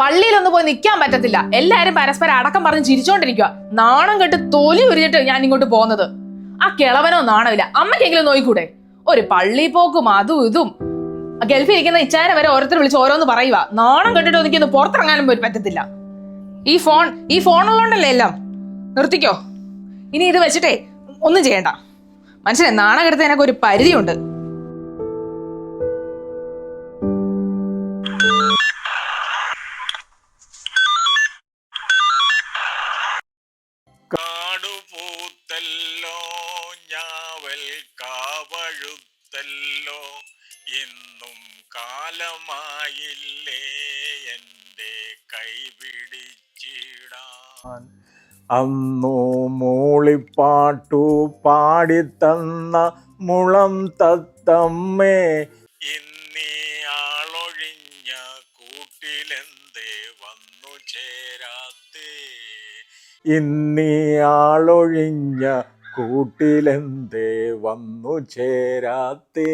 പള്ളിയിലൊന്നും പോയി നിൽക്കാൻ പറ്റത്തില്ല. എല്ലാരും പരസ്പരം അടക്കം പറഞ്ഞ് ചിരിച്ചോണ്ടിരിക്കുക. നാണം കെട്ട് തൊലി ഉരിഞ്ഞിട്ട് ഞാൻ ഇങ്ങോട്ട് പോകുന്നത്. ആ കിളവനോ നാണമില്ല. അമ്മയ്ക്കെങ്കിലും നോയിക്കൂടെ? ഒരു പള്ളി പോക്കും അതും ഇതും. ഗൾഫിൽ ഇരിക്കുന്ന ഇച്ചാനെ വരെ ഓരോരുത്തർ വിളിച്ച് ഓരോന്ന് പറയുക. നാണം കെട്ടിട്ട് എനിക്കൊന്ന് പുറത്തിറങ്ങാനും പറ്റത്തില്ല. ഈ ഫോണുള്ളതുകൊണ്ടല്ലേ എല്ലാം. നിർത്തിക്കോ. ഇനി ഇത് വെച്ചിട്ടേ ഒന്നും ചെയ്യണ്ട. മനുഷ്യനെ നാണം കെടുത്തതിനൊക്കെ ഒരു പരിധിയുണ്ട്. കാടുപൂത്തല്ലോ ഞാവൽ കാവഴുത്തല്ലോ ഇന്നും കാലമായില്ലേ എൻ്റെ കൈപിടിച്ചിടാൻ. അന്നു മൂളിപ്പാട്ടു പാടിത്തന്ന മുളം തത്തമ്മേ ഇന്നീ ആളൊഴിഞ്ഞ കൂട്ടിലെന്തേ വന്നു ചേരാത്തേ. ഇന്നീ ആളൊഴിഞ്ഞ കൂട്ടിലെന്തേ വന്നു ചേരാത്തേ.